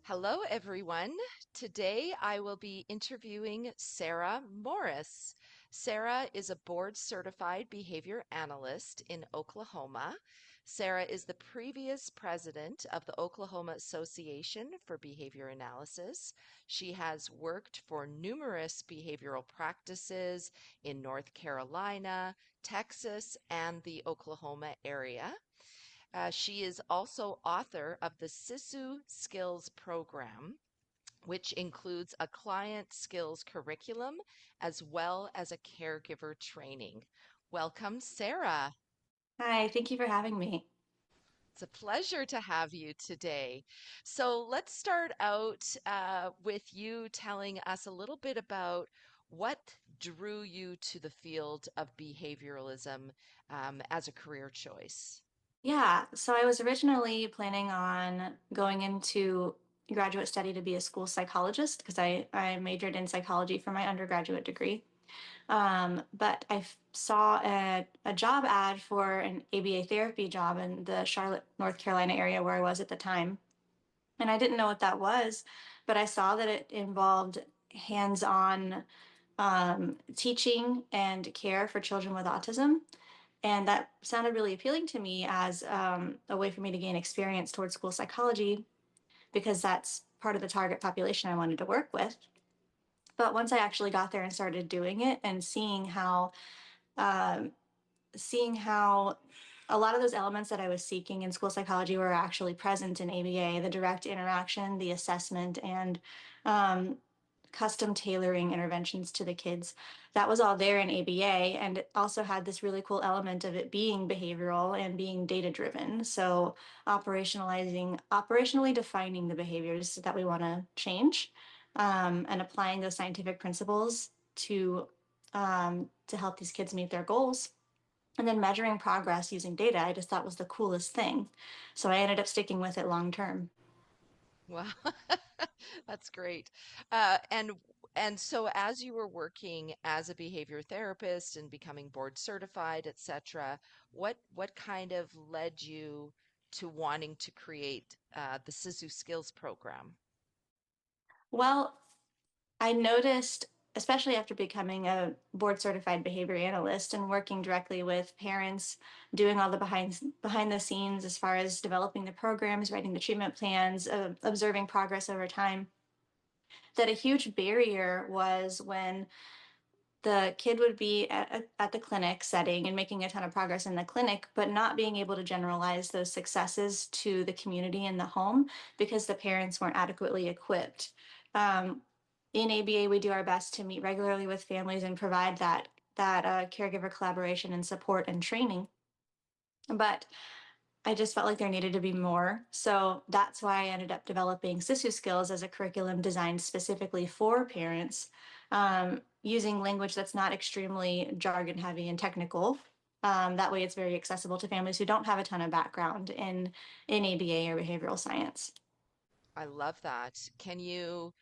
Hello, everyone. Today I will be interviewing Sarah Morris. Sarah is a board certified behavior analyst in Oklahoma. Sarah is the previous president of the Oklahoma Association for Behavior Analysis. She has worked for numerous behavioral practices in North Carolina, Texas, and the Oklahoma area. She is also author of the Sisu Skills program, which includes a client skills curriculum as well as a caregiver training. Welcome, Sarah. Hi, thank you for having me. It's a pleasure to have you today. So let's start out with you telling us a little bit about what drew you to the field of behavioralism as a career choice. Yeah, so I was originally planning on going into graduate study to be a school psychologist because I majored in psychology for my undergraduate degree. But saw a job ad for an ABA therapy job in the Charlotte, North Carolina area where I was at the time. And I didn't know what that was, but I saw that it involved hands-on teaching and care for children with autism. And that sounded really appealing to me as a way for me to gain experience towards school psychology because that's part of the target population I wanted to work with. But once I actually got there and started doing it and um, seeing how a lot of those elements that I was seeking in school psychology were actually present in ABA, the direct interaction, the assessment, and um, custom tailoring interventions to the kids. That was all there in ABA, and it also had this really cool element of it being behavioral and being data driven. So operationally defining the behaviors that we want to change, and applying those scientific principles to help these kids meet their goals. And then measuring progress using data, I just thought was the coolest thing. So I ended up sticking with it long term. Wow, that's great. And so as you were working as a behavior therapist and becoming board certified, etc., what kind of led you to wanting to create the Sisu Skills program? Well, I noticed, especially after becoming a board certified behavior analyst and working directly with parents, doing all the behind the scenes as far as developing the programs, writing the treatment plans, observing progress over time, that a huge barrier was when the kid would be at the clinic setting and making a ton of progress in the clinic, but not being able to generalize those successes to the community and the home because the parents weren't adequately equipped. Um, in ABA, we do our best to meet regularly with families and provide that caregiver collaboration and support and training. But I just felt like there needed to be more. So that's why I ended up developing Sisu Skills as a curriculum designed specifically for parents, using language that's not extremely jargon heavy and technical. That way, it's very accessible to families who don't have a ton of background in ABA or behavioral science. I love that. Can you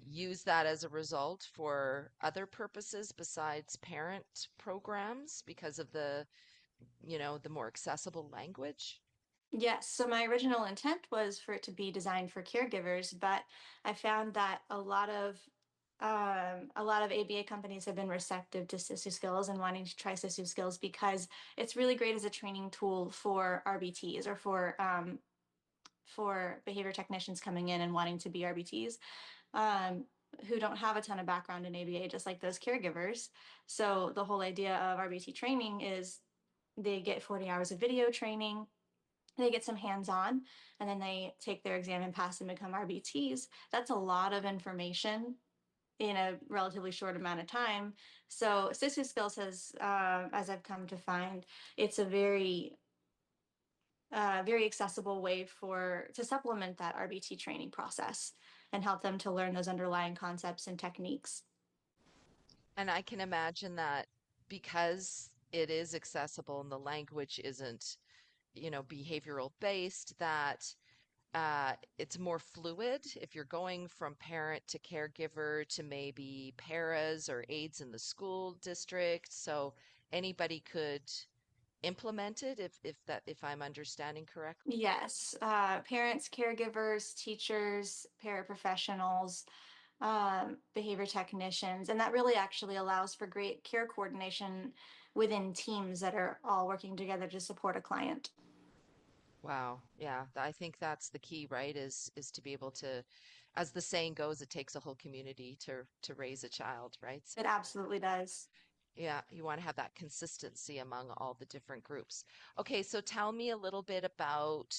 use that as a result for other purposes besides parent programs because of the more accessible language? Yes, so my original intent was for it to be designed for caregivers, but I found that a lot of ABA companies have been receptive to Sisu Skills and wanting to try Sisu Skills because it's really great as a training tool for RBTs or for behavior technicians coming in and wanting to be RBTs, um, who don't have a ton of background in ABA, just like those caregivers. So the whole idea of RBT training is they get 40 hours of video training, they get some hands-on, and then they take their exam and pass and become RBTs. That's a lot of information in a relatively short amount of time. So Sisu Skills has, as I've come to find, it's a very accessible way for to supplement that RBT training process and help them to learn those underlying concepts and techniques. And I can imagine that because it is accessible and the language isn't behavioral based, that it's more fluid if you're going from parent to caregiver to maybe paras or aides in the school district. So anybody could implemented, if I'm understanding correctly? Yes, parents, caregivers, teachers, paraprofessionals, behavior technicians, and that really actually allows for great care coordination within teams that are all working together to support a client. Wow. Yeah, I think that's the key, right? Is to be able to, as the saying goes, it takes a whole community to raise a child, right? So It absolutely does. yeah, you want to have that consistency among all the different groups. Okay, so tell me a little bit about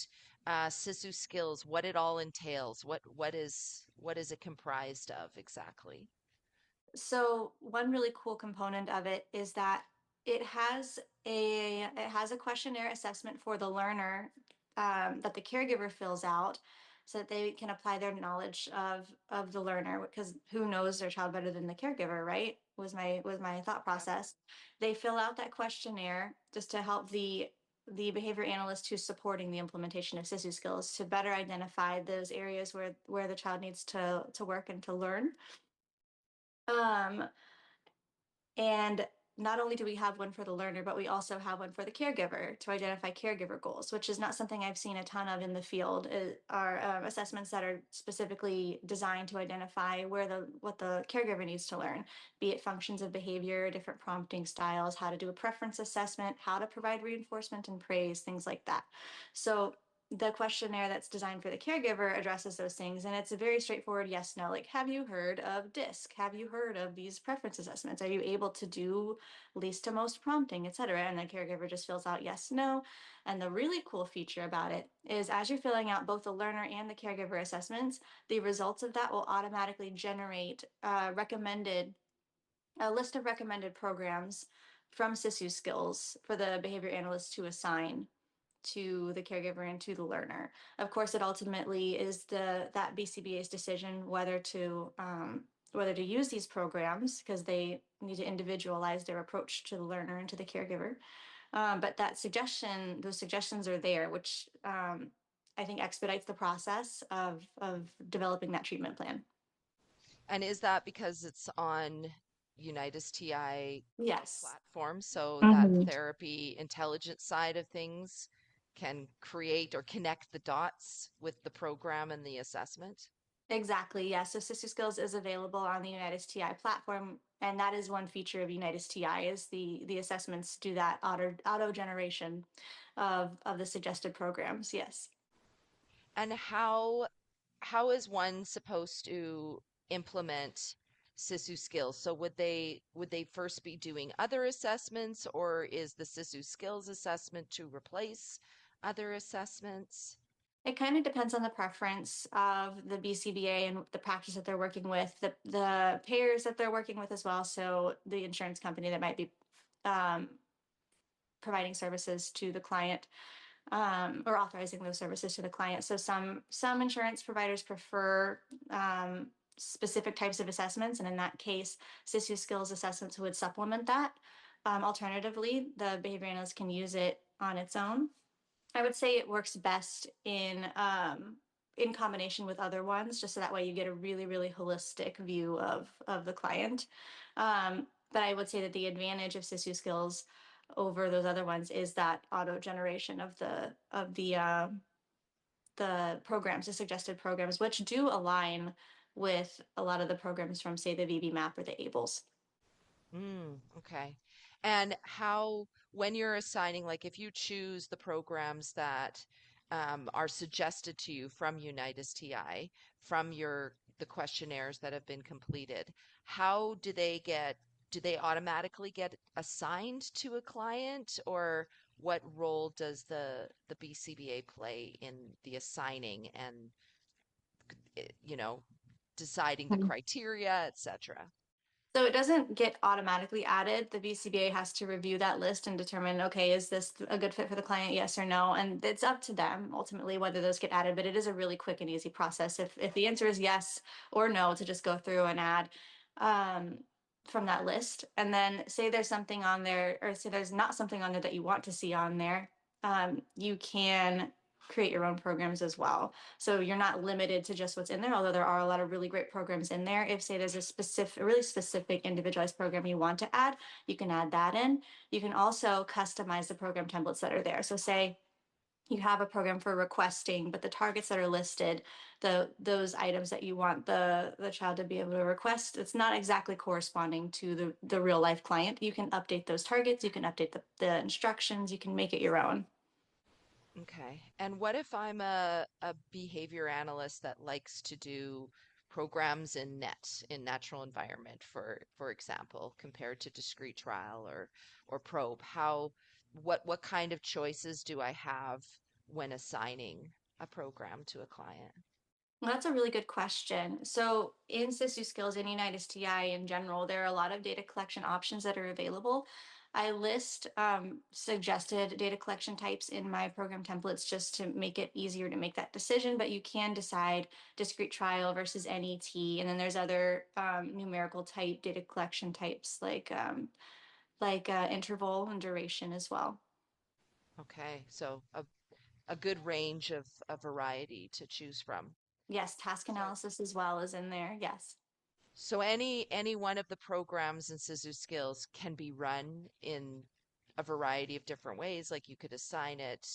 Sisu Skills, what it all entails. What is it comprised of exactly? So one really cool component of it is that it has a questionnaire assessment for the learner that the caregiver fills out so that they can apply their knowledge of the learner, because who knows their child better than the caregiver, right? Was my thought Yep. process. They fill out that questionnaire just to help the behavior analyst who's supporting the implementation of Sisu skills to better identify those areas where the child needs to work and to learn. Um, and not only do we have one for the learner, but we also have one for the caregiver to identify caregiver goals, which is not something I've seen a ton of in the field. Are assessments that are specifically designed to identify what the caregiver needs to learn, be it functions of behavior, different prompting styles, how to do a preference assessment, how to provide reinforcement and praise, things like that. So the questionnaire that's designed for the caregiver addresses those things, and it's a very straightforward yes no, like, have you heard of DISC, have you heard of these preference assessments, are you able to do least to most prompting, etc. And the caregiver just fills out yes no. And the really cool feature about it is, as you're filling out both the learner and the caregiver assessments, the results of that will automatically generate recommended a list of recommended programs from Sisu Skills for the behavior analyst to assign to the caregiver and to the learner. Of course, it ultimately is that BCBA's decision whether to use these programs, because they need to individualize their approach to the learner and to the caregiver. But those suggestions are there, which I think expedites the process of developing that treatment plan. And is that because it's on Unitas TI Yes. platform, so that Mhm. therapy intelligence side of things can create or connect the dots with the program and the assessment? Exactly. Yeah. So Sister Skills is available on the Unitas TI platform, and that is one feature of Unitas TI is the assessments do that auto generation of the suggested programs. Yes. And how is one supposed to implement Sisu skills? So would they first be doing other assessments, or is the Sisu skills assessment to replace other assessments? It kind of depends on the preference of the BCBA and the practice that they're working with, the payers that they're working with as well. So the insurance company that might be um, providing services to the client, or authorizing those services to the client. So some insurance providers prefer specific types of assessments, and in that case, Sisu Skills assessments would supplement that. Alternatively, the behavior analyst can use it on its own. I would say it works best in combination with other ones, just so that way you get a really, really holistic view of the client. But I would say that the advantage of Sisu Skills over those other ones is that auto generation of the programs, the suggested programs, which do align with a lot of the programs from, say, the VB Map or the ABLES. Okay. And when you're assigning, like if you choose the programs that are suggested to you from Unitas TI, from the questionnaires that have been completed, how do they automatically get assigned to a client, or what role does the BCBA play in the assigning and, you know, deciding the criteria, etc.? So it doesn't get automatically added. The BCBA has to review that list and determine, okay, is this a good fit for the client? Yes or no. And it's up to them ultimately whether those get added, but it is a really quick and easy process. If the answer is yes or no, to just go through and add um, from that list. And then say there's something on there, or say there's not something on there that you want to see on there. You can create your own programs as well. So you're not limited to just what's in there, although there are a lot of really great programs in there. If, say, there's a really specific individualized program you want to add, you can add that in. You can also customize the program templates that are there. So say you have a program for requesting, but the targets that are listed, those items that you want the child to be able to request, it's not exactly corresponding to the real life client. You can update those targets, you can update the instructions, you can make it your own. Okay. And what if I'm a behavior analyst that likes to do programs in in natural environment, for example, compared to discrete trial or probe? What kind of choices do I have when assigning a program to a client? Well, that's a really good question. So in Sisu Skills and United STI in general, there are a lot of data collection options that are available. I list suggested data collection types in my program templates just to make it easier to make that decision, but you can decide discrete trial versus NET. And then there's other numerical type data collection types like interval and duration as well. Okay, so a good range of a variety to choose from. Yes, task So analysis as well is in there. Yes. So any one of the programs in Sisu Skills can be run in a variety of different ways. Like you could assign it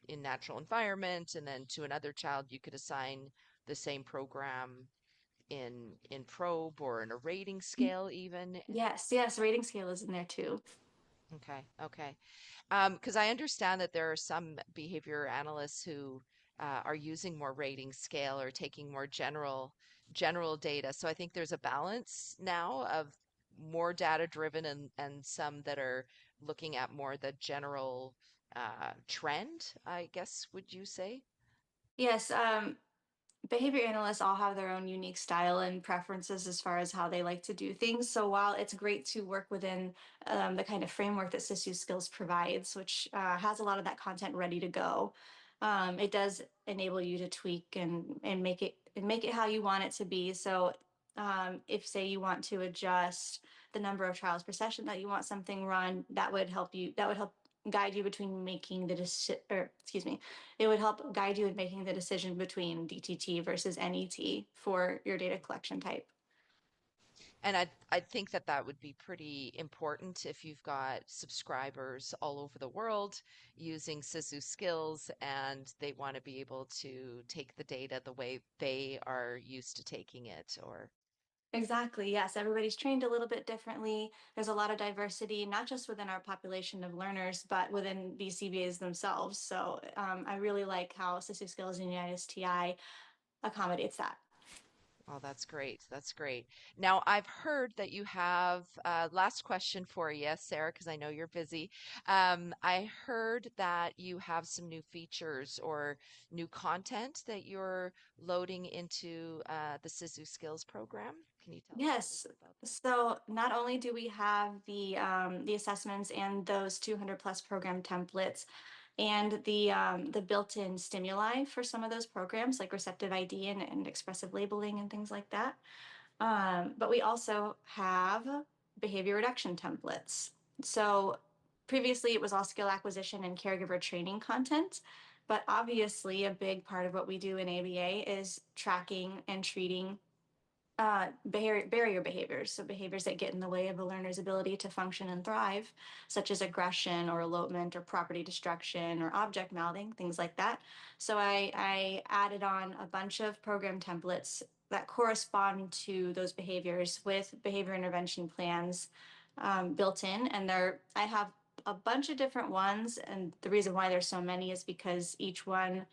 in natural environment, and then to another child you could assign the same program in probe or in a rating scale even. Yes, yes, rating scale is in there too. Okay, okay. Because I understand that there are some behavior analysts who are using more rating scale or taking more general data. So I think there's a balance now of more data driven and some that are looking at more the general trend, I guess, would you say? Yes, behavior analysts all have their own unique style and preferences as far as how they like to do things. So while it's great to work within the kind of framework that Sisu Skills provides, which has a lot of that content ready to go, it does enable you to tweak and make it how you want it to be. So if say you want to adjust the number of trials per session that you want something run, that would help you. That would help guide you between making the decision, or excuse me, it would help guide you in making the decision between DTT versus NET for your data collection type. And I think that that would be pretty important if you've got subscribers all over the world using Sisu Skills and they want to be able to take the data the way they are used to taking it or Exactly. Yes. Everybody's trained a little bit differently. There's a lot of diversity, not just within our population of learners, but within BCBAs themselves. So I really like how Sisu Skills and United STI accommodates that. oh, that's great. That's great. Now, I've heard that you have last question for you, Sarah, because I know you're busy. I heard that you have some new features or new content that you're loading into the Sisu Skills program. Can you tell us a little Yes. bit about that? So not only do we have the assessments and those 200 plus program templates and the built-in stimuli for some of those programs like receptive ID and expressive labeling and things like that. But we also have behavior reduction templates. So previously it was all skill acquisition and caregiver training content. But obviously, a big part of what we do in ABA is tracking and treating barrier behaviors, so behaviors that get in the way of a learner's ability to function and thrive, such as aggression or elopement or property destruction or object mouthing, things like that. So I added on a bunch of program templates that correspond to those behaviors with behavior intervention plans built in, and I have a bunch of different ones, and the reason why there's so many is because each one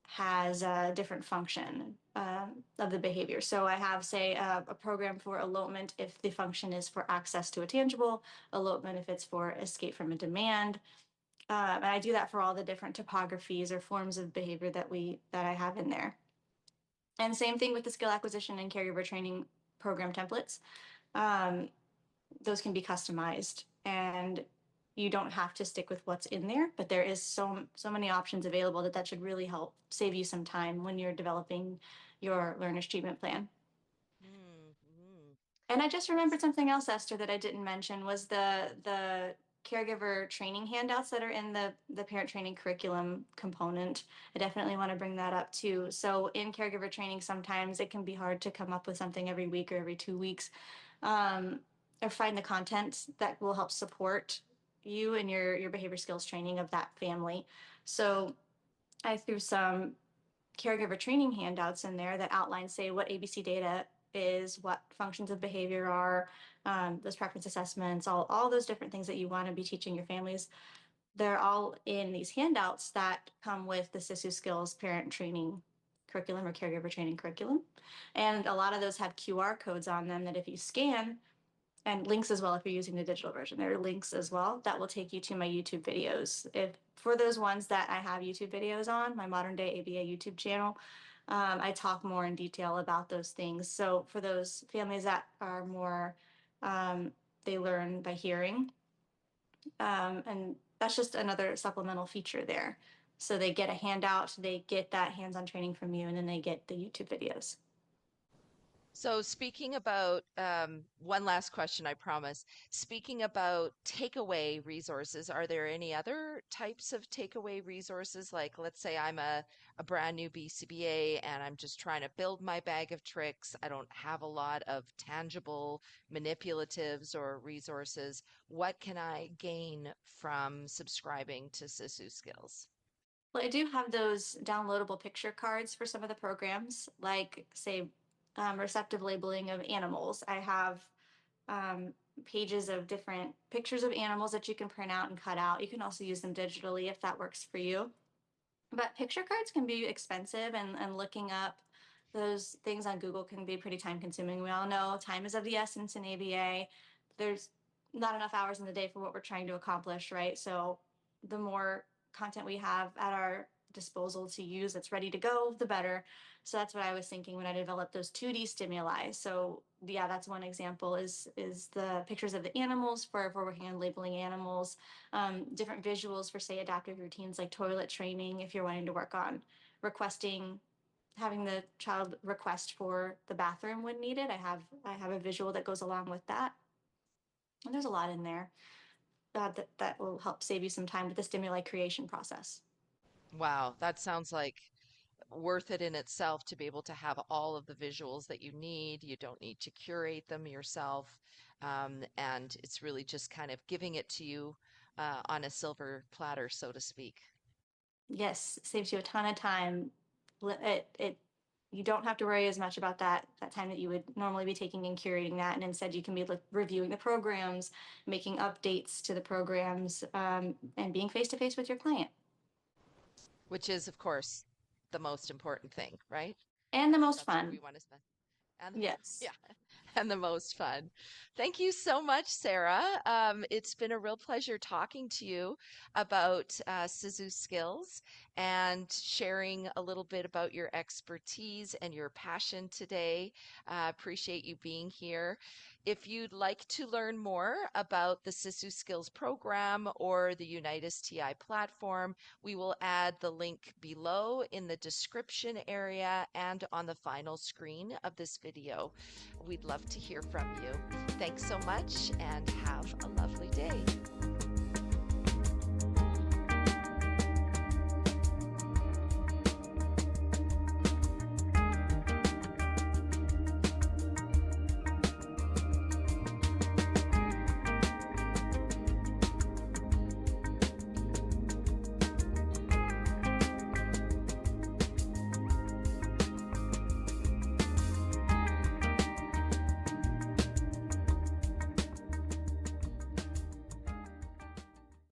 has a different function of the behavior. So I have, say, a program for elopement if the function is for access to a tangible, elopement if it's for escape from a demand. And I do that for all the different topographies or forms of behavior that I have in there. And same thing with the skill acquisition and caregiver training program templates. Um, those can be customized and you don't have to stick with what's in there, but there is so many options available that should really help save you some time when you're developing your learner's treatment plan. Mm, mm. And I just That's remembered something else, Esther, that I didn't mention was the caregiver training handouts that are in the parent training curriculum component. I definitely want to bring that up too. So in caregiver training, sometimes it can be hard to come up with something every week or every 2 weeks, um, or find the content that will help support you and your behavior skills training of that family. So I threw some caregiver training handouts in there that outline, say, what ABC data is, what functions of behavior are, those preference assessments, all those different things that you want to be teaching your families. They're all in these handouts that come with the Sisu Skills parent training curriculum or caregiver training curriculum. And a lot of those have QR codes on them that if you scan, and links as well if you're using the digital version. There are links as well that will take you to my YouTube videos. If for those ones that I have YouTube videos on, my modern day ABA YouTube channel, I talk more in detail about those things. So for those families that are more, um, they learn by hearing, and that's just another supplemental feature there. So they get a handout, they get that hands-on training from you, and then they get the YouTube videos. So, speaking about one last question, I promise. Speaking about takeaway resources, are there any other types of takeaway resources? Like, let's say I'm a brand new BCBA and I'm just trying to build my bag of tricks. I don't have a lot of tangible manipulatives or resources. What can I gain from subscribing to Sisu Skills? Well, I do have those downloadable picture cards for some of the programs, like, say, receptive labeling of animals. I have um, pages of different pictures of animals that you can print out and cut out. You can also use them digitally if that works for you. But picture cards can be expensive, and looking up those things on Google can be pretty time consuming. We all know time is of the essence in ABA. There's not enough hours in the day for what we're trying to accomplish, right? So the more content we have at our disposal to use that's ready to go, the better. So that's what I was thinking when I developed those 2D stimuli. So yeah, that's one example is the pictures of the animals for working on labeling animals, different visuals for, say, adaptive routines like toilet training if you're wanting to work on requesting, having the child request for the bathroom when needed. I have a visual that goes along with that, and there's a lot in there that will help save you some time with the stimuli creation process. Wow, that sounds like worth it in itself to be able to have all of the visuals that you need. You don't need to curate them yourself. And it's really just kind of giving it to you on a silver platter, so to speak. Yes, it saves you a ton of time. It you don't have to worry as much about that time that you would normally be taking in curating that, and instead you can be reviewing the programs, making updates to the programs, and being face to face with your client. Which is, of course, the most important thing, right? And the most That's where we fun. want to spend. And Yes. yeah, and the most fun. Thank you so much, Sarah. It's been a real pleasure talking to you about Sisu Skills and sharing a little bit about your expertise and your passion today. Appreciate you being here. If you'd like to learn more about the Sisu Skills program or the Unitas TI platform, we will add the link below in the description area and on the final screen of this video. We'd love to hear from you. Thanks so much and have a lovely day.